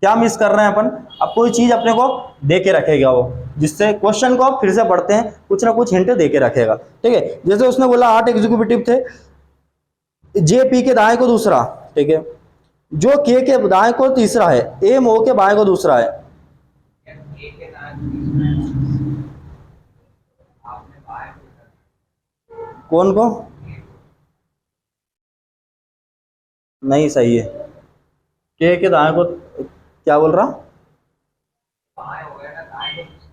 क्या मिस कर रहे हैं अपन? अब कोई चीज अपने को दे के रखेगा वो, जिससे क्वेश्चन को आप फिर से पढ़ते हैं कुछ ना कुछ हिंट दे के रखेगा। ठीक है, जैसे उसने बोला 8 एग्जीक्यूटिव थे, जे पी के दाएं को दूसरा, ठीक है, जो के दाएं को तीसरा है, एम ओ के बाएं को दूसरा है। कौन को? नहीं सही है, के दाएं को क्या बोल रहा?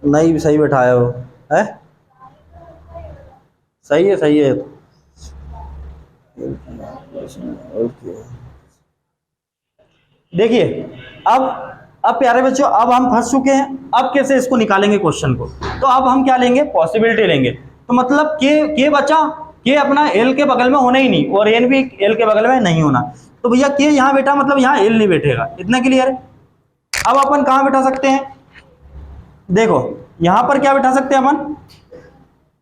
नहीं सही बैठाया हो है, सही है सही है। देखिए अब प्यारे बच्चों अब हम फंस चुके हैं, अब कैसे इसको निकालेंगे क्वेश्चन को? तो अब हम क्या लेंगे? पॉसिबिलिटी लेंगे। तो मतलब के बचा, के अपना एल के बगल में होना ही नहीं, और एन भी एल के बगल में नहीं होना। तो भैया के यहां बैठा, मतलब यहां एल नहीं बैठेगा। इतना क्लियर है? अब अपन कहां बैठा सकते हैं? देखो यहां पर क्या बैठा सकते हैं अपन?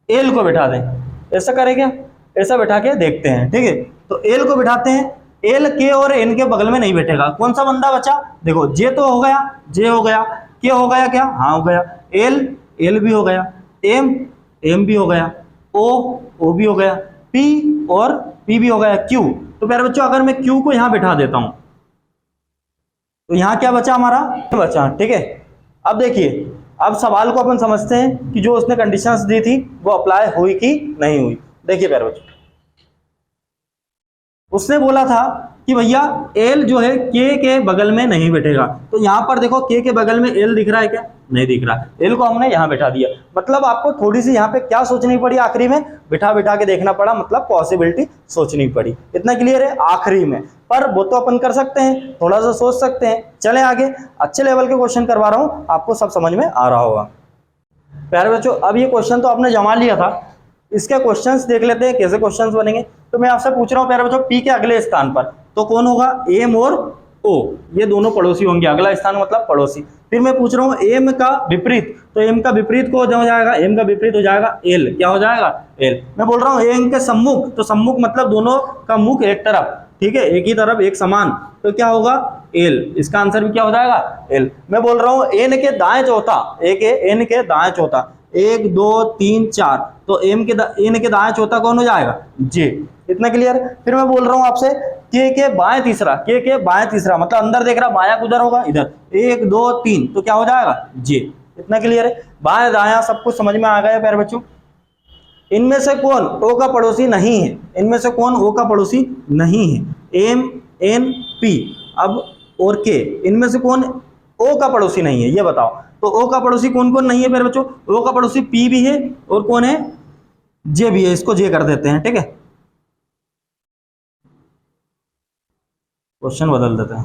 एल को बैठा दें। ऐसा करेंगे, ऐसा बैठा के देखते हैं। ठीक है, तो एल को बिठाते हैं। एल के और एन के बगल में नहीं बैठेगा। कौन सा बंदा बचा? देखो जे तो हो गया, जे हो गया, के हो गया, क्या? हाँ हो गया, एल एल भी हो गया, एम एम भी हो गया, ओ भी हो गया, पी और पी भी हो गया, क्यू। तो प्यारे बच्चों अगर मैं क्यू को यहां बैठा देता हूं तो यहां क्या बचा? हमारा बचा। ठीक है, अब देखिए अब सवाल को अपन समझते हैं कि जो उसने कंडीशंस दी थी वो अप्लाई हुई कि नहीं हुई। देखिए प्यारे बच्चों, उसने बोला था कि भैया एल जो है के बगल में नहीं बैठेगा। तो यहां पर देखो के बगल में एल दिख रहा है क्या? नहीं दिख रहा। एल को हमने यहां बैठा दिया। मतलब आपको थोड़ी सी यहां पे क्या सोचनी पड़ी? आखिरी में बिठा के देखना पड़ा, मतलब पॉसिबिलिटी सोचनी पड़ी। इतना क्लियर है? आखिरी में, पर वो तो अपन कर सकते हैं, थोड़ा सा सोच सकते हैं। चले आगे, अच्छे लेवल के क्वेश्चन करवा रहा हूं, आपको सब समझ में आ रहा होगा। प्यारे बच्चों अब ये क्वेश्चन तो आपने जमा लिया था, इसके क्वेश्चंस देख लेते हैं कैसे क्वेश्चंस बनेंगे। तो मैं आपसे पूछ रहा हूं प्यारे बच्चों, पी के अगले स्थान पर तो कौन होगा? एम और ओ, ये दोनों पड़ोसी होंगे। अगला स्थान मतलब पड़ोसी। फिर मैं पूछ रहा हूं एम का विपरीत, तो एम का विपरीत को हो जाएगा, एम का विपरीत हो जाएगा एल। क्या हो जाएगा? एल। मैं बोल रहा हूं एम के सम्मुख, तो सम्मुख मतलब दोनों का मुख एक तरफ, ठीक है, एक ही तरफ एक समान, तो क्या होगा? एल। इसका आंसर भी क्या हो जाएगा? एल। मैं बोल रहा हूं एन के दाएं चौथा, एक है एन के दाएं चौथा, 1 2 3 4, तो एन के दाएं चौथा कौन हो जाएगा? जे। इतना क्लियर? फिर मैं बोल रहा हूं आपसे के बाएं तीसरा, के बाएं तीसरा मतलब अंदर देख रहा, बाया उधर होगा, इधर 1 2 3, तो क्या हो जाएगा? जे। इतना क्लियर है? बाएं दाया सब कुछ समझ में आ गया प्यारे बच्चों? इनमें से कौन ओ का पड़ोसी नहीं है? इनमें से कौन ओ का पड़ोसी नहीं है? एम एन पी अब और के, इनमें से कौन ओ का पड़ोसी नहीं है? ये बताओ। तो ओ का पड़ोसी कौन कौन नहीं है मेरे बच्चों? ओ का पड़ोसी पी भी है, और कौन है? जे भी है। इसको जे कर देते हैं। ठीक है, क्वेश्चन बदल देते हैं।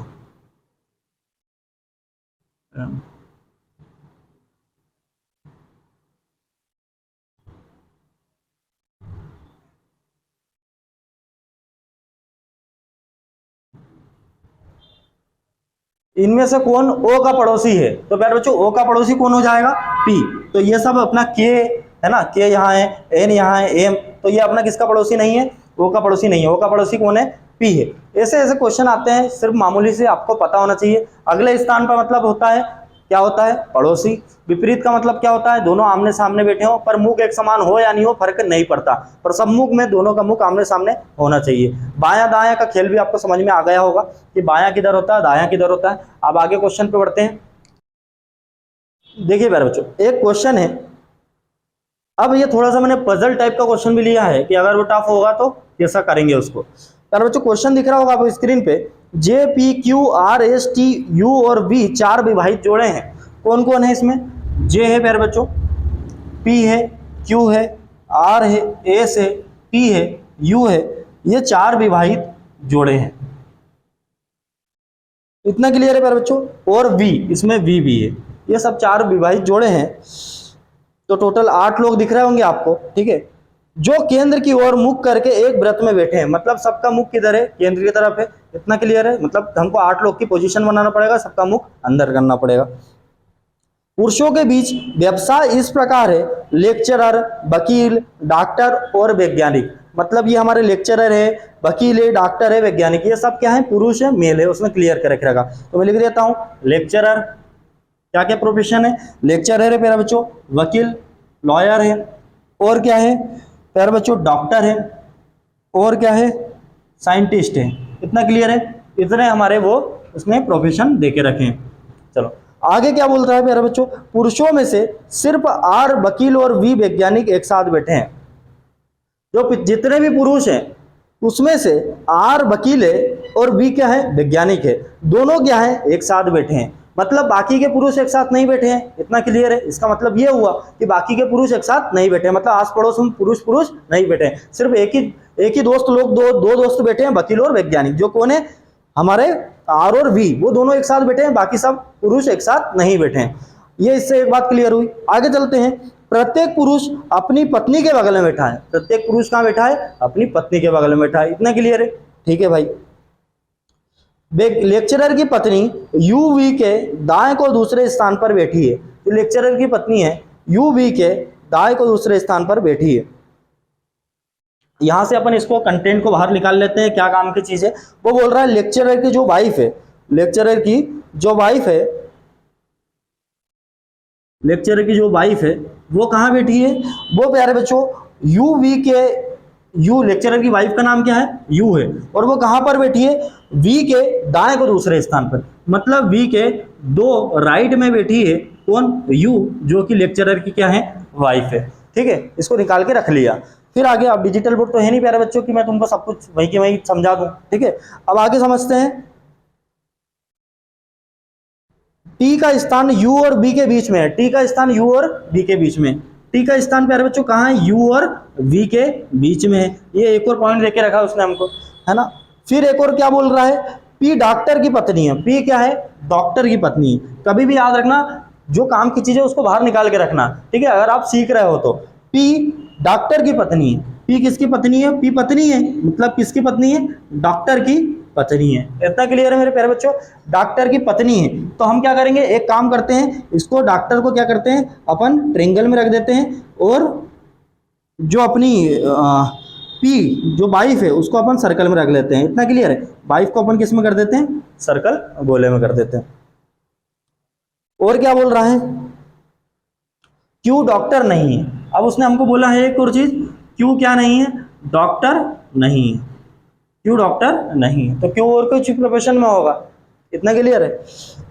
इनमें से कौन ओ का पड़ोसी है? तो प्यारे बच्चों ओ का पड़ोसी कौन हो जाएगा? पी। तो ये सब अपना के है ना, के यहाँ है, एन यहाँ है, एम, तो ये अपना किसका पड़ोसी नहीं है? ओ का पड़ोसी नहीं है। ओ का पड़ोसी कौन है? पी है। ऐसे ऐसे क्वेश्चन आते हैं, सिर्फ मामूली से आपको पता होना चाहिए। अगले स्थान पर मतलब होता है, क्या होता है? पड़ोसी। विपरीत का मतलब क्या होता है? दोनों आमने सामने बैठे हो, पर मुख एक समान हो या नहीं हो फर्क नहीं पड़ता, पर सब मुख में दोनों का मुख आमने सामने होना चाहिए। बायां दायां का खेल भी आपको समझ में आ गया होगा कि बायां किधर होता है, दायां किधर होता है। अब आगे क्वेश्चन पे बढ़ते हैं। देखिए प्यारे बच्चों, एक क्वेश्चन है, अब ये थोड़ा सा मैंने पजल टाइप का क्वेश्चन भी लिया है कि अगर वो टफ होगा तो कैसा करेंगे उसको। प्यारे बच्चों क्वेश्चन दिख रहा होगा आपको स्क्रीन पे, J P Q R S T U और वी 4 विवाहित जोड़े हैं। कौन कौन है इसमें? जे है प्यारे बच्चों, पी है, क्यू है, आर है, एस है, टी है, यू है। ये 4 विवाहित जोड़े हैं। इतना क्लियर है प्यारे बच्चों? और वी, इसमें वी भी है। ये सब 4 विवाहित जोड़े हैं, तो टोटल 8 लोग दिख रहे होंगे आपको, ठीक है, जो केंद्र की ओर मुख करके एक व्रत में बैठे हैं। मतलब सबका मुख किधर है? केंद्र की तरफ है। इतना क्लियर है? मतलब हमको 8 लोग की पोजीशन बनाना पड़ेगा, सबका मुख अंदर करना पड़ेगा। पुरुषों के बीच व्यवसाय इस प्रकार है, लेक्चरर, वकील, डॉक्टर और वैज्ञानिक। मतलब ये हमारे लेक्चरर है, वकील है, डॉक्टर है, वैज्ञानिक, ये सब क्या है? पुरुष है, मेल है, उसमें क्लियर करके रखा। तो मैं लिख देता हूं लेक्चरर, क्या क्या प्रोफेशन है? लेक्चरर है प्यारे बच्चों, वकील, लॉयर है, और क्या है प्यारे बच्चों? डॉक्टर है, और क्या है? साइंटिस्ट है। इतना क्लियर है? इतने हमारे वो उसने प्रोफेशन दे के रखे हैं। चलो आगे क्या बोल रहा है प्यारे बच्चों? पुरुषों में से सिर्फ 8 वकील और 20 वैज्ञानिक एक साथ बैठे हैं। जो जितने भी पुरुष हैं उसमें से 8 वकील है और 20 क्या है? वैज्ञानिक है। दोनों क्या है? एक साथ बैठे हैं। मतलब बाकी के पुरुष एक साथ नहीं बैठे हैं। इतना क्लियर है? इसका मतलब ये हुआ कि बाकी के पुरुष एक साथ नहीं बैठे, मतलब आस पड़ोस में पुरुष नहीं बैठे हैं। सिर्फ एक ही दोस्त लोग, दो दोस्त बैठे हैं, वकील और वैज्ञानिक। जो कौन है? हमारे आर और वी, वो दोनों एक साथ बैठे हैं, बाकी सब पुरुष एक साथ नहीं बैठे हैं। ये इससे एक बात क्लियर हुई। आगे चलते हैं। प्रत्येक पुरुष अपनी पत्नी के बगल में बैठा है। प्रत्येक पुरुष कहाँ बैठा है? अपनी पत्नी के बगल में बैठा है। इतना क्लियर है? ठीक है भाई। लेक्चरर की पत्नी यूवी के दाएं को दूसरे स्थान पर बैठी है। जो लेक्चरर की पत्नी है यूवी के दाएं को दूसरे स्थान पर बैठी है। यहां से अपन इसको कंटेंट को बाहर निकाल लेते हैं, क्या काम की चीज है। वो बोल रहा है लेक्चरर की जो वाइफ है, लेक्चरर की जो वाइफ है, लेक्चरर की जो वाइफ है वो कहां बैठी है? वो प्यारे बच्चों यूवी के, यू लेक्चरर की वाइफ का नाम क्या है? यू है, और वो कहां पर बैठी है? वी के दाएं को दूसरे स्थान पर। मतलब वी के दो राइट में बैठी है कौन? यू, जो कि लेक्चरर की क्या है? वाइफ है। ठीक है, इसको निकाल के रख लिया। फिर आगे, अब डिजिटल बोर्ड तो है नहीं प्यारे बच्चों कि मैं तुमको सब कुछ वही के वही समझा दूं। ठीक है, अब आगे समझते हैं। टी का स्थान यू और बी के बीच में है। टी का स्थान यू और बी के बीच में। टी का स्थान प्यारे बच्चों कहाँ है? यू और वी के बीच में है। ये एक और पॉइंट देके रखा उसने हमको, है ना। फिर एक और क्या बोल रहा है? पी डॉक्टर की पत्नी है। पी क्या है? डॉक्टर की पत्नी है। कभी भी याद रखना, जो काम की चीज है उसको बाहर निकाल के रखना। ठीक है, अगर आप सीख रहे हो तो पी डॉक्टर की पत्नी है। पी किसकी पत्नी है? पी पत्नी है, मतलब किसकी पत्नी है? डॉक्टर की पत्नी है। इतना क्लियर है मेरे प्यारे बच्चों? डॉक्टर की पत्नी है। तो हम क्या करेंगे? एक काम करते हैं, इसको डॉक्टर को क्या करते हैं? अपन ट्रायंगल में रख देते हैं, और जो अपनी पी जो वाइफ है उसको अपन सर्कल में रख लेते हैं। इतना क्लियर है? वाइफ को अपन किस में कर देते हैं? सर्कल गोले में कर देते हैं। और क्या बोल रहा है? क्यों डॉक्टर नहीं है? अब उसने हमको बोला है एक और चीज, क्यों क्या नहीं है? डॉक्टर नहीं है। क्यों डॉक्टर नहीं है? तो क्यों और कुछ प्रोफेशन में होगा। इतना क्लियर है?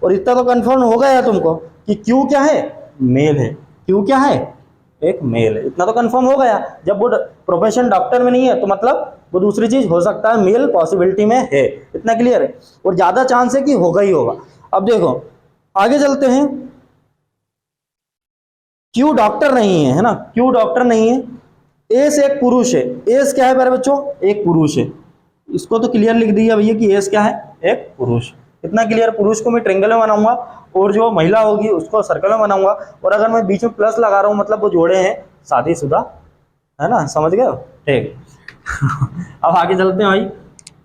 और इतना तो कंफर्म हो गया तुमको कि क्यों क्या है? मेल है। क्यों क्या है? एक मेल है। इतना तो कंफर्म हो गया। जब वो प्रोफेशन डॉक्टर में नहीं है तो मतलब वो दूसरी चीज हो सकता है, मेल पॉसिबिलिटी में है। इतना क्लियर है? और ज्यादा चांस है कि होगा ही होगा। अब देखो आगे चलते हैं। क्यों डॉक्टर नहीं है, है ना। क्यों डॉक्टर नहीं है? एस एक पुरुष है। एस क्या है मेरे बच्चों? एक पुरुष है। इसको तो क्लियर लिख दिया भैया कि एस क्या है? एक पुरुष। इतना क्लियर? पुरुष को मैं ट्रायंगल में बनाऊंगा और जो महिला होगी उसको सर्कल में बनाऊंगा, और अगर मैं बीच में प्लस लगा रहा हूं मतलब वो जोड़े हैं शादीशुदा, है ना। समझ गए? ठीक। अब आगे चलते हैं भाई।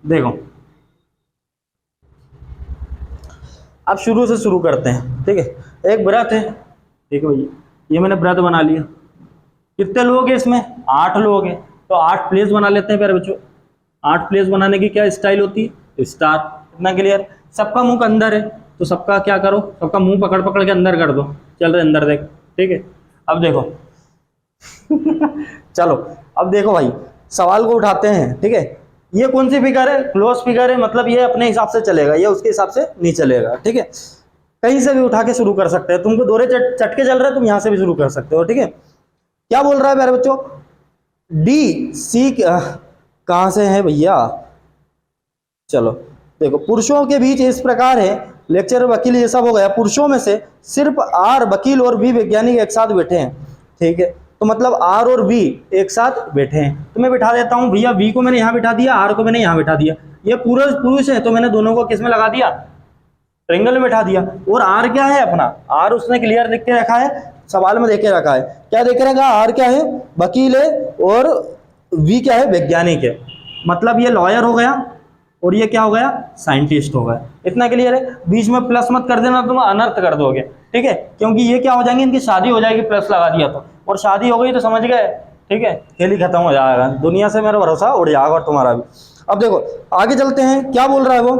देखो अब शुरू से शुरू करते हैं। ठीक है, एक व्रत है। ठीक है भैया, ये मैंने व्रत बना लिया। कितने लोग हैं इसमें? 8 लोग हैं। तो 8 प्लेस बना लेते हैं प्यारे बच्चों। 8 प्लेस बनाने की क्या स्टाइल होती है? स्टार। इतना क्लियर? सबका मुंह अंदर है तो सबका क्या करो? सबका मुंह पकड़ पकड़ के अंदर कर दो। चल रहे अंदर देख। ठीक है, अब देखो चलो अब देखो भाई, सवाल को उठाते हैं। ठीक है, ये कौन सी फिगर है? क्लोज फिगर है, मतलब ये अपने हिसाब से चलेगा, ये उसके हिसाब से नहीं चलेगा। ठीक है, कहीं से भी उठा के शुरू कर सकते हैं। तुमको दोहरे चटके चल रहे हैं, तुम यहां से भी शुरू कर सकते हो। ठीक है, क्या बोल रहा है प्यारे बच्चों? डी सी कहां से है भैया? चलो देखो, पुरुषों के बीच इस प्रकार है, लेक्चर वकील ये सब हो गया। पुरुषों में से सिर्फ आर वकील और बी वैज्ञानिक एक साथ बैठे हैं। ठीक है, तो मतलब आर और बी एक साथ बैठे हैं। तो मैं बिठा देता हूं भैया, बी को मैंने यहां बिठा दिया, आर को मैंने यहां बिठा दिया। ये पुरुष है तो मैंने दोनों को किस में लगा दिया? ट्रेंगल में बैठा दिया। और आर क्या है अपना, आर उसने क्लियर लिख के रखा है, सवाल में देके रखा है, क्या देके रखा, आर क्या है, वकील है, और वी क्या है, वैज्ञानिक है। मतलब ये लॉयर हो गया और ये क्या हो गया, साइंटिस्ट हो गया। इतना क्लियर है। बीच में प्लस मत कर देना, तुम अनर्थ कर दोगे, ठीक है, क्योंकि ये क्या हो जाएंगे, इनकी शादी हो जाएगी प्लस लगा दिया तो, और शादी हो गई तो समझ गए, ठीक है, खेल ही खत्म हो जाएगा, दुनिया से मेरा भरोसा उड़ जाएगा और तुम्हारा भी। अब देखो आगे चलते हैं, क्या बोल रहा है वो,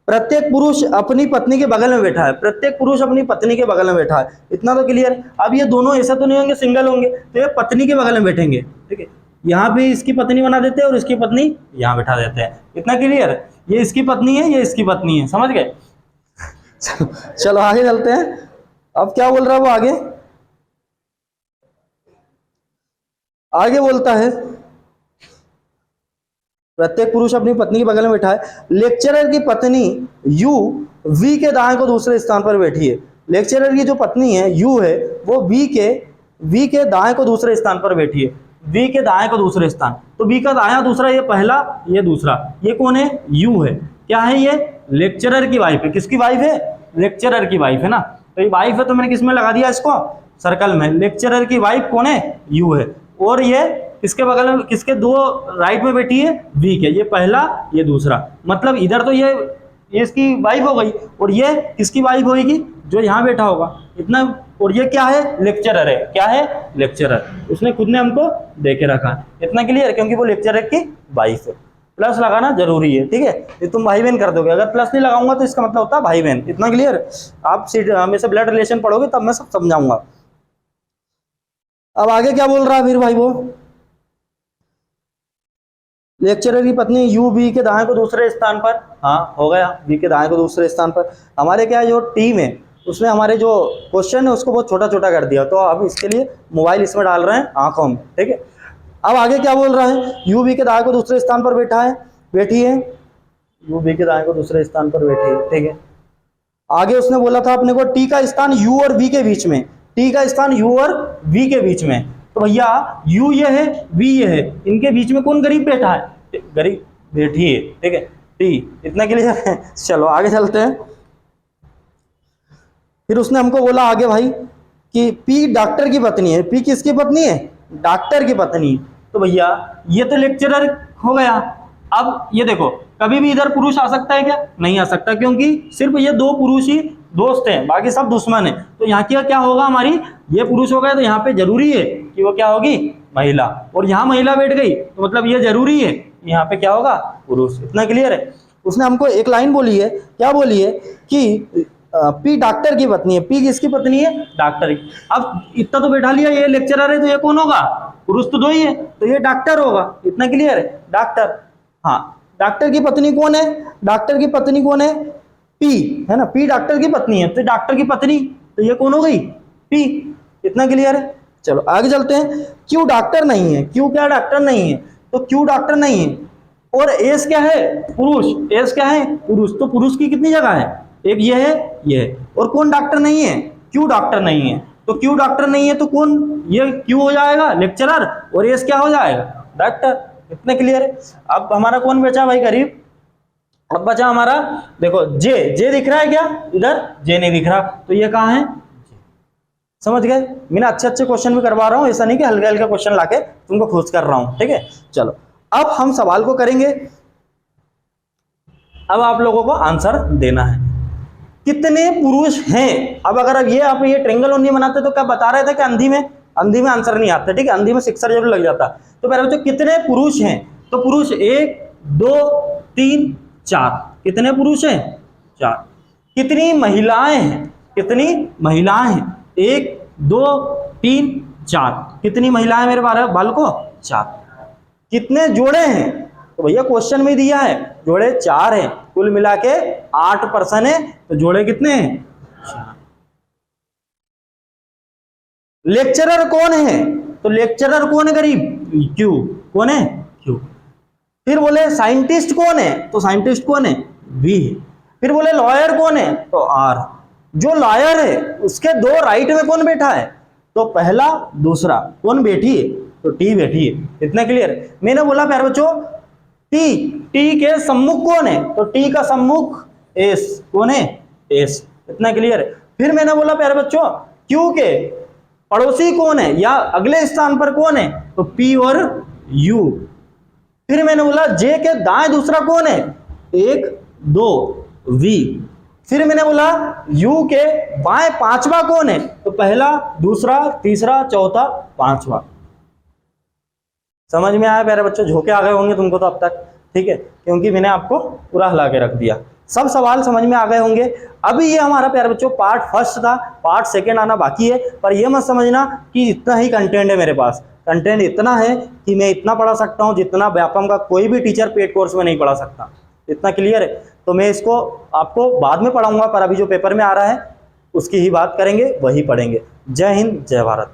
प्रत्येक पुरुष अपनी पत्नी के बगल में बैठा है, प्रत्येक पुरुष अपनी पत्नी के बगल में बैठा है, इतना तो क्लियर है। अब ये दोनों ऐसा तो नहीं होंगे सिंगल होंगे, तो ये पत्नी के बगल में बैठेंगे, ठीक है, यहाँ पे इसकी पत्नी बना देते हैं और इसकी पत्नी यहाँ बैठा देते हैं, इतना क्लियर है। ये इसकी पत्नी है, ये इसकी पत्नी है, समझ गए। चलो आगे चलते हैं। अब क्या बोल रहा है वो, आगे बोलता है प्रत्येक पुरुष अपनी पत्नी के बगल में बैठा है, लेक्चरर की पत्नी यू वी के दाएं को दूसरे स्थान पर बैठी है। लेक्चरर की जो पत्नी है यू है, वो वी के दाएं को दूसरे स्थान पर बैठी है, वी के दाएं को दूसरे स्थान। तो वी का दायां दूसरा, ये पहला ये दूसरा, ये कौन है, यू है, क्या है, ये लेक्चरर की वाइफ है। किसकी वाइफ है, लेक्चरर की वाइफ है ना, तो ये वाइफ है, तो मैंने किस में लगा दिया इसको, सर्कल में। लेक्चरर की वाइफ कौन है, यू है, और ये किसके बगल में, किसके दो राइट में बैठी है, वी के, ये पहला ये दूसरा। मतलब इधर तो ये इसकी वाइफ हो गई, और ये किसकी वाइफ होगी, जो यहाँ बैठा होगा, इतना। और ये क्या है, लेक्चरर है, क्या है, लेक्चरर, उसने खुद ने हमको दे के रखा है, इतना क्लियर, क्योंकि वो लेक्चरर की वाइफ है। प्लस लगाना जरूरी है, ठीक है, ये तुम भाई बहन कर दोगे, अगर प्लस नहीं लगाऊंगा तो इसका मतलब होता है भाई बहन, इतना क्लियर। आप हमेशा ब्लड रिलेशन पढ़ोगे तब मैं सब समझाऊंगा। अब आगे क्या बोल रहा है फिर भाई वो, लेक्चरर की पत्नी यू बी के दाएं को दूसरे स्थान पर, हाँ हो गया, बी के दाएं को दूसरे स्थान पर। हमारे क्या जो टीम है उसने हमारे जो क्वेश्चन है उसको बहुत छोटा छोटा कर दिया, तो अब इसके लिए मोबाइल इसमें डाल रहे हैं आंखों में, ठीक है। अब आगे क्या बोल रहा है, यू बी के दाएं को दूसरे स्थान पर बैठी है, यू बी के दाएं को दूसरे स्थान पर बैठी है, ठीक है। आगे उसने बोला था अपने को टी का स्थान यू और वी के बीच में, टी का स्थान यू और वी के बीच में। तो भैया यू ये है, वी ये है, इनके बीच में कौन गरीब बैठा है, गरीब बैठी है, ठीक है, टी, इतना के लिए। चलो आगे चलते हैं। फिर उसने हमको बोला आगे भाई कि पी डॉक्टर की पत्नी है, पी किसकी पत्नी है, डॉक्टर की पत्नी। तो भैया ये तो लेक्चरर हो गया। अब ये देखो, कभी भी इधर पुरुष आ सकता है क्या, नहीं आ सकता, क्योंकि सिर्फ ये दो पुरुष ही दोस्त हैं, बाकी सब दुश्मन है। तो यहाँ क्या होगा, हमारी ये पुरुष हो गया, तो यहाँ पे जरूरी है कि वो क्या होगी, महिला, और यहाँ महिला बैठ गई तो मतलब ये जरूरी है, यहाँ पे क्या होगा, पुरुष, इतना क्लियर है। उसने हमको एक लाइन बोली है, क्या बोली है कि पी डॉक्टर की पत्नी है, पी किसकी पत्नी है, डॉक्टर की। अब इतना तो बैठा लिया, ये लेक्चरर है तो ये कौन होगा, पुरुष तो दो ही है, तो ये डॉक्टर होगा, इतना क्लियर है, डॉक्टर। हाँ, डॉक्टर की पत्नी कौन है, डॉक्टर की पत्नी कौन है, पी है ना, पी डॉक्टर की पत्नी है, तो डॉक्टर की पत्नी, तो ये कौन हो गई, पी, इतना क्लियर है। चलो आगे चलते हैं। क्यों डॉक्टर नहीं है, क्यों क्या डॉक्टर नहीं है, तो क्यों डॉक्टर नहीं है, और एस क्या है, पुरुष, एस क्या है, पुरुष, तो पुरुष की कितनी जगह है, एक ये है, और कौन डॉक्टर नहीं है, क्यों डॉक्टर नहीं है, तो क्यों डॉक्टर नहीं है तो कौन, ये क्यों हो जाएगा, लेक्चरर, और एस क्या हो जाएगा, डॉक्टर, इतने क्लियर है। अब हमारा कौन बचा भाई करीब, अब बचा हमारा, देखो जे दिख रहा है क्या, इधर जे नहीं दिख रहा, तो ये कहाँ है, समझ गए। मैं अच्छे क्वेश्चन भी करवा रहा हूँ, ऐसा नहीं कि हल्के हल्के क्वेश्चन लाके तुमको खुश कर रहा हूँ, ठीक है। चलो अब हम सवाल को करेंगे, अब आप लोगों को आंसर देना है, कितने पुरुष हैं। अब अगर ये आप ये ट्रेंगल नहीं बनाते तो क्या बता रहे थे कि अंधी में आंसर नहीं आता, ठीक है, अंधी में सिक्सर जरूर लग जाता। तो पहले बच्चों कितने पुरुष हैं, तो पुरुष 1 2 3 4, कितने पुरुष हैं, 4। कितनी महिलाएं हैं, कितनी महिलाएं हैं, 1 2 3 4, कितनी महिलाएं मेरे बाल को, 4। कितने जोड़े हैं, तो भैया क्वेश्चन में दिया है जोड़े 4 हैं, कुल मिला के 8 पर्सन है, तो जोड़े कितने हैं, 4। लेक्चरर कौन है, तो लेक्चरर कौन है गरीब, क्यू, कौन है, क्यू। फिर बोले साइंटिस्ट कौन है, तो साइंटिस्ट कौन है, वी। फिर बोले लॉयर कौन है, तो आर। जो लॉयर है उसके दो राइट में कौन बैठा है, तो पहला दूसरा कौन बैठी है, तो टी बैठी है, इतना क्लियर। मैंने बोला प्यारे बच्चों टी के सम्मुख कौन है, तो टी का सम्मुख एस, कौन है, एस। इतना क्लियर है। फिर मैंने बोला प्यारे बच्चों क्यू के पड़ोसी कौन है या अगले स्थान पर कौन है, तो पी और यू। फिर मैंने बोला जे के दाएं दूसरा कौन है, 1 2 वी। फिर मैंने बोला यू के बाएं पांचवा कौन है, तो पहला दूसरा तीसरा चौथा पांचवा। समझ में आया प्यारे बच्चों, झोंके आ गए होंगे तुमको तो अब तक, ठीक है, क्योंकि मैंने आपको पूरा हिला के रख दिया। सब सवाल समझ में आ गए होंगे। अभी ये हमारा प्यारे बच्चों पार्ट फर्स्ट था, पार्ट सेकंड आना बाकी है। पर ये मत समझना कि इतना ही कंटेंट है मेरे पास। कंटेंट इतना है कि मैं इतना पढ़ा सकता हूँ जितना व्यापम का कोई भी टीचर पेड कोर्स में नहीं पढ़ा सकता। इतना क्लियर है। तो मैं इसको आपको बाद में पढ़ाऊंगा, पर अभी जो पेपर में आ रहा है उसकी ही बात करेंगे, वही पढ़ेंगे। जय हिंद, जय भारत।